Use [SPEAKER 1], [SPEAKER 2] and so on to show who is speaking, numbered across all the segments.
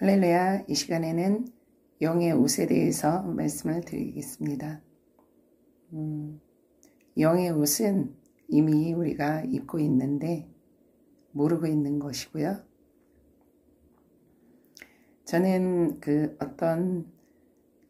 [SPEAKER 1] 할렐루야. 이 시간에는 영의 옷에 대해서 말씀을 드리겠습니다. 영의 옷은 이미 우리가 입고 있는데 모르고 있는 것이고요. 저는 어떤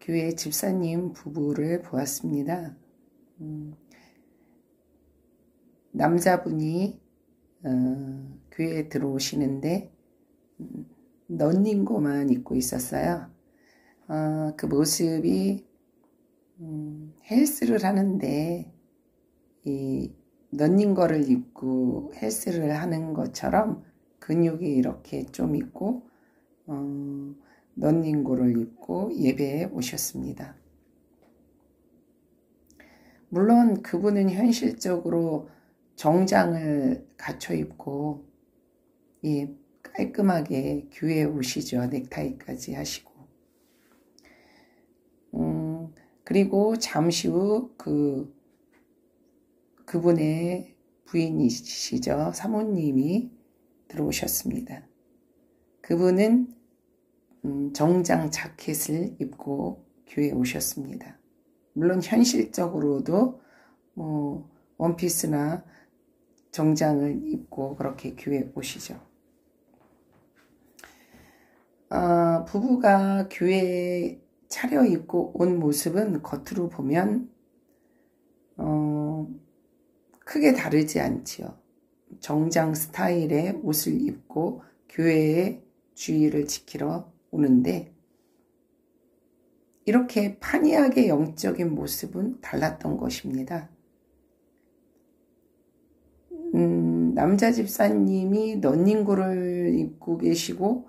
[SPEAKER 1] 교회 집사님 부부를 보았습니다. 남자분이 교회에 들어오시는데 런닝고만 입고 있었어요. 그 모습이 헬스를 하는데 이 런닝거를 입고 헬스를 하는 것처럼 근육이 이렇게 좀 있고 런닝고를 입고 예배에 오셨습니다. 물론 그분은 현실적으로 정장을 갖춰 입고 깔끔하게 교회에 오시죠. 넥타이까지 하시고. 그리고 잠시 후 그분의 부인이시죠. 사모님이 들어오셨습니다. 그분은 정장 자켓을 입고 교회에 오셨습니다. 물론 현실적으로도 원피스나 정장을 입고 그렇게 교회에 오시죠. 부부가 교회에 차려입고 온 모습은 겉으로 보면 크게 다르지 않지요. 정장 스타일의 옷을 입고 교회에 주의를 지키러 오는데 이렇게 판이하게 영적인 모습은 달랐던 것입니다. 남자 집사님이 런닝고를 입고 계시고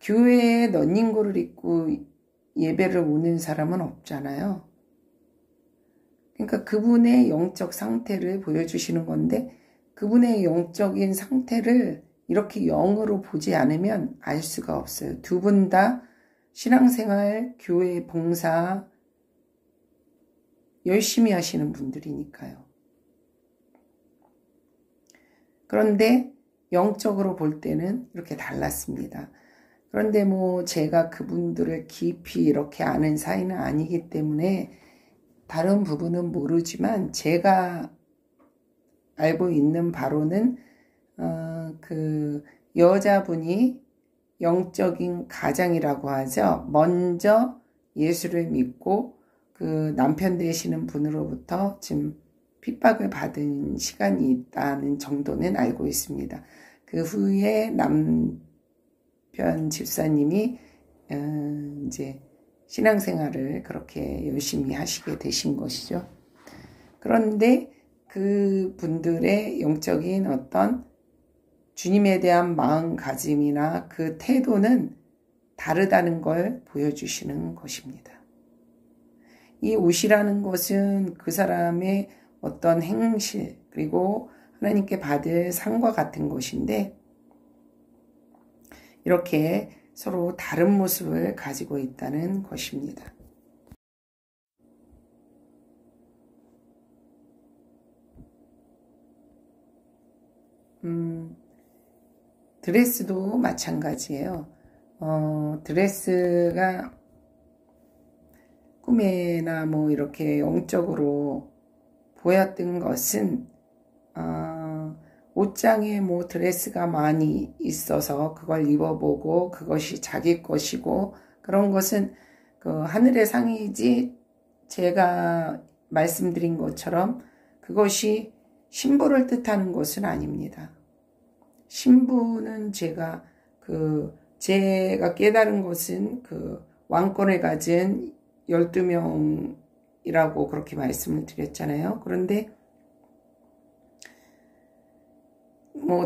[SPEAKER 1] 교회에 런닝고를 입고 예배를 오는 사람은 없잖아요. 그러니까 그분의 영적 상태를 보여주시는 건데 그분의 영적인 상태를 이렇게 영으로 보지 않으면 알 수가 없어요. 두 분 다 신앙생활, 교회 봉사 열심히 하시는 분들이니까요. 그런데 영적으로 볼 때는 이렇게 달랐습니다. 그런데 제가 그분들을 깊이 이렇게 아는 사이는 아니기 때문에 다른 부분은 모르지만 제가 알고 있는 바로는 그 여자분이 영적인 가장이라고 하죠. 먼저 예수를 믿고 그 남편 되시는 분으로부터 지금 핍박을 받은 시간이 있다는 정도는 알고 있습니다. 그 후에 남편 집사님이 이제 신앙생활을 그렇게 열심히 하시게 되신 것이죠. 그런데 그 분들의 영적인 어떤 주님에 대한 마음가짐이나 그 태도는 다르다는 걸 보여주시는 것입니다. 이 옷이라는 것은 그 사람의 어떤 행실 그리고 하나님께 받을 상과 같은 것인데 이렇게 서로 다른 모습을 가지고 있다는 것입니다. 드레스도 마찬가지예요. 드레스가 꿈에나 이렇게 영적으로 보였던 것은 옷장에 드레스가 많이 있어서 그걸 입어보고 그것이 자기 것이고 그런 것은 하늘의 상이지 제가 말씀드린 것처럼 그것이 신부를 뜻하는 것은 아닙니다. 신부는 제가 깨달은 것은 왕권을 가진 12명이라고 그렇게 말씀을 드렸잖아요. 그런데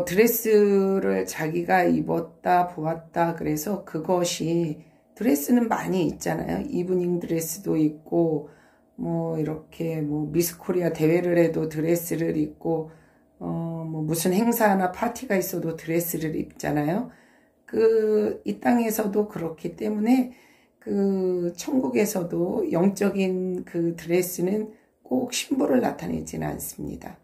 [SPEAKER 1] 드레스를 자기가 입었다 보았다 그래서 그것이 드레스는 많이 있잖아요. 이브닝 드레스도 있고 이렇게 미스 코리아 대회를 해도 드레스를 입고 무슨 행사나 파티가 있어도 드레스를 입잖아요. 이 땅에서도 그렇기 때문에 천국에서도 영적인 그 드레스는 꼭 신부를 나타내지는 않습니다.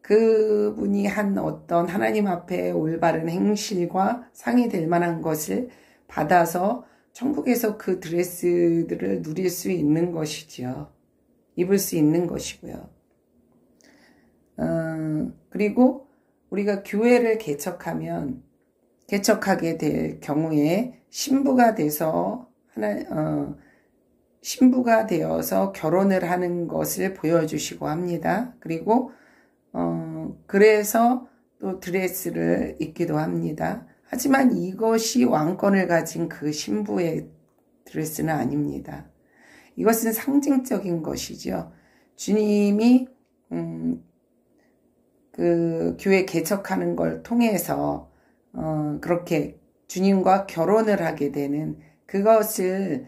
[SPEAKER 1] 그분이 한 어떤 하나님 앞에 올바른 행실과 상이 만한 것을 받아서 천국에서 그 드레스들을 누릴 수 있는 것이지요. 입을 수 있는 것이고요. 그리고 우리가 교회를 개척하게 될 경우에 신부가 되어서 결혼을 하는 것을 보여주시고 합니다. 그리고 그래서 또 드레스를 입기도 합니다. 하지만 이것이 왕권을 가진 그 신부의 드레스는 아닙니다. 이것은 상징적인 것이죠. 주님이 그 교회 개척하는 걸 통해서 그렇게 주님과 결혼을 하게 되는 그것을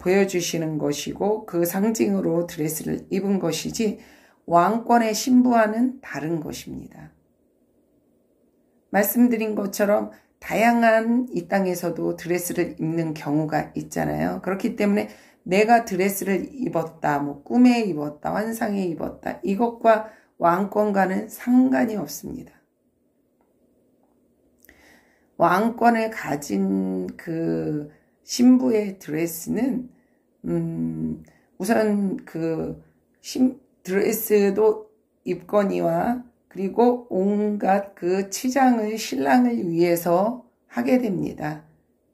[SPEAKER 1] 보여주시는 것이고 그 상징으로 드레스를 입은 것이지 왕권의 신부와는 다른 것입니다. 말씀드린 것처럼 다양한 이 땅에서도 드레스를 입는 경우가 있잖아요. 그렇기 때문에 내가 드레스를 입었다, 뭐 꿈에 입었다, 환상에 입었다, 이것과 왕권과는 상관이 없습니다. 왕권을 가진 그 신부의 드레스는 우선 그 드레스도 입거니와 그리고 온갖 그 치장을 신랑을 위해서 하게 됩니다.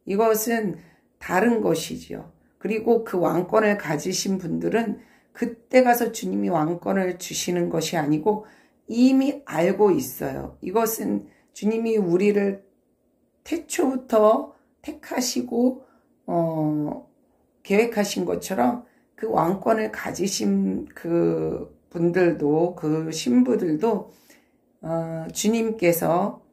[SPEAKER 1] 이것은 다른 것이지요. 그리고 그 왕권을 가지신 분들은 그때 가서 주님이 왕권을 주시는 것이 아니고 이미 알고 있어요. 이것은 주님이 우리를 태초부터 택하시고 계획하신 것처럼 그 왕권을 가지신 그 분들도 그 신부들도 주님께서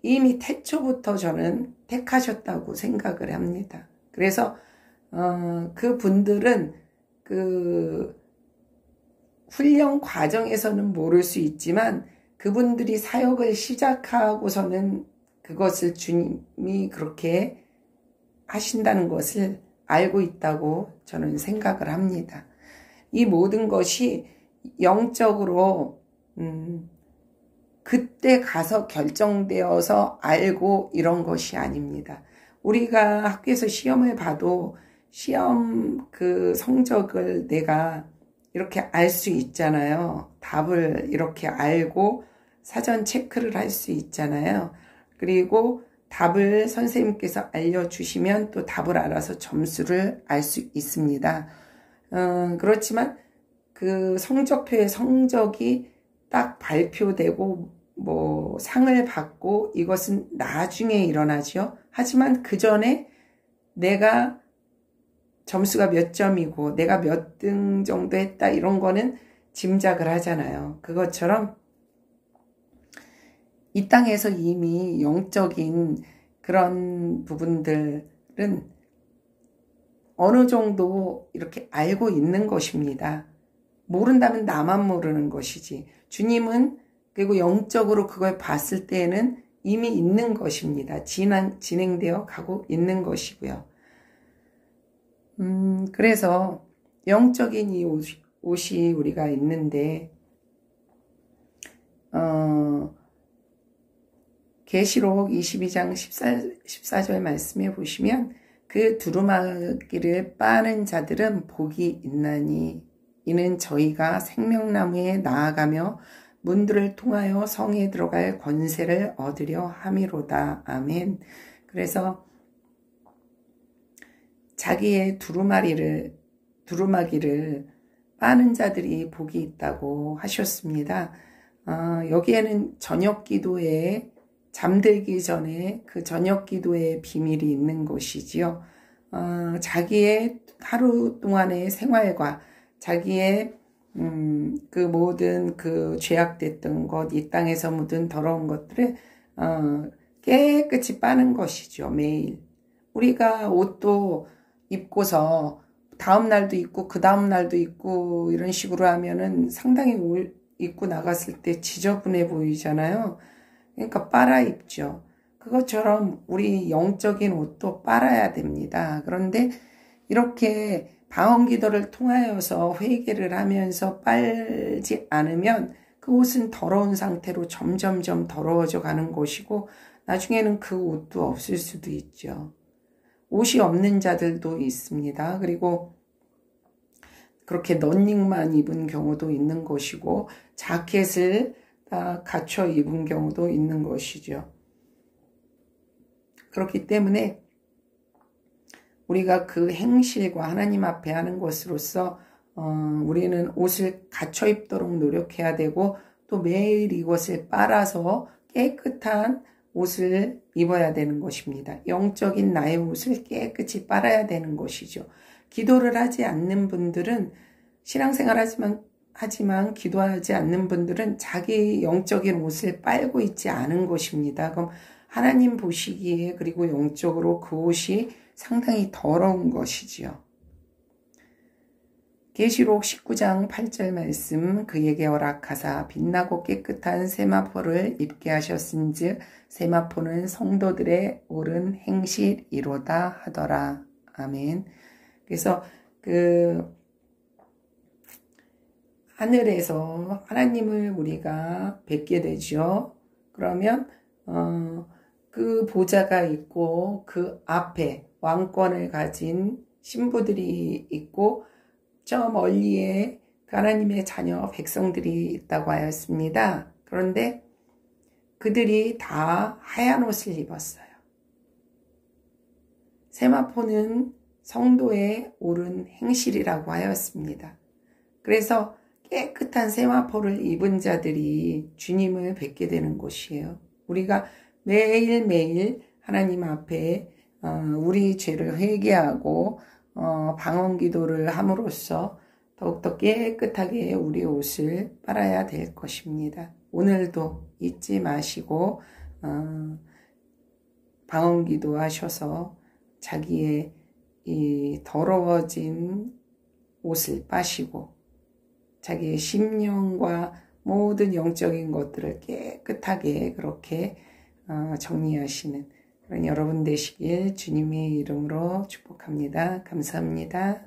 [SPEAKER 1] 이미 태초부터 저는 택하셨다고 생각을 합니다. 그래서 그 분들은 그 훈련 과정에서는 모를 수 있지만 그분들이 사역을 시작하고서는 그것을 주님이 그렇게 하신다는 것을 알고 있다고 저는 생각을 합니다. 이 모든 것이 영적으로 그때 가서 결정되어서 알고 이런 것이 아닙니다. 우리가 학교에서 시험을 봐도 시험 그 성적을 내가 이렇게 알 수 있잖아요. 답을 이렇게 알고 사전 체크를 할 수 있잖아요. 그리고 답을 선생님께서 알려주시면 또 답을 알아서 점수를 알 수 있습니다. 그렇지만 그 성적표의 성적이 딱 발표되고 뭐 상을 받고 이것은 나중에 일어나죠. 하지만 그 전에 내가 점수가 몇 점이고 내가 몇 등 정도 했다 이런 거는 짐작을 하잖아요. 그것처럼 이 땅에서 이미 영적인 그런 부분들은 어느 정도 이렇게 알고 있는 것입니다. 모른다면 나만 모르는 것이지. 주님은 그리고 영적으로 그걸 봤을 때에는 이미 있는 것입니다. 진행되어 가고 있는 것이고요. 그래서 영적인 이 옷이 우리가 있는데 계시록 22장 14절 말씀해 보시면 그 두루마기를 빠는 자들은 복이 있나니 이는 저희가 생명나무에 나아가며 문들을 통하여 성에 들어갈 권세를 얻으려 함이로다. 아멘. 그래서 자기의 두루마기를 빠는 자들이 복이 있다고 하셨습니다. 여기에는 저녁 기도에 잠들기 전에 그 저녁 기도의 비밀이 있는 것이지요. 자기의 하루 동안의 생활과 자기의 그 모든 그 죄악됐던 것, 이 땅에서 묻은 더러운 것들을 깨끗이 빠는 것이죠. 매일 우리가 옷도 입고서 다음 날도 입고 그 다음 날도 입고 이런 식으로 하면은 상당히 입고 나갔을 때 지저분해 보이잖아요. 그러니까 빨아 입죠. 그것처럼 우리 영적인 옷도 빨아야 됩니다. 그런데 이렇게 방언 기도를 통하여서 회개를 하면서 빨지 않으면 그 옷은 더러운 상태로 점점점 더러워져 가는 것이고 나중에는 그 옷도 없을 수도 있죠. 옷이 없는 자들도 있습니다. 그리고 그렇게 런닝만 입은 경우도 있는 것이고 자켓을 다 갖춰 입은 경우도 있는 것이죠. 그렇기 때문에 우리가 그 행실과 하나님 앞에 하는 것으로서 우리는 옷을 갖춰 입도록 노력해야 되고 또 매일 이것을 빨아서 깨끗한 옷을 입어야 되는 것입니다. 영적인 나의 옷을 깨끗이 빨아야 되는 것이죠. 기도를 하지 않는 분들은 신앙생활 하지만 기도하지 않는 분들은 자기 영적인 옷을 빨고 있지 않은 것입니다. 그럼 하나님 보시기에 그리고 영적으로 그 옷이 상당히 더러운 것이지요. 계시록 19장 8절 말씀 그에게 허락하사 빛나고 깨끗한 세마포를 입게 하셨은즉 세마포는 성도들의 옳은 행실이로다 하더라. 아멘. 그래서 하늘에서 하나님을 우리가 뵙게 되죠. 그러면 그 보좌가 있고 그 앞에 왕권을 가진 신부들이 있고 저 멀리에 하나님의 자녀 백성들이 있다고 하였습니다. 그런데 그들이 다 하얀 옷을 입었어요. 세마포는 성도의 옳은 행실이라고 하였습니다. 그래서 깨끗한 세마포를 입은 자들이 주님을 뵙게 되는 곳이에요. 우리가 매일매일 하나님 앞에 우리 죄를 회개하고 방언 기도를 함으로써 더욱더 깨끗하게 우리 옷을 빨아야 될 것입니다. 오늘도 잊지 마시고 방언 기도하셔서 자기의 이 더러워진 옷을 빠시고 자기의 심령과 모든 영적인 것들을 깨끗하게 그렇게 정리하시는 그런 여러분 되시길 주님의 이름으로 축복합니다. 감사합니다.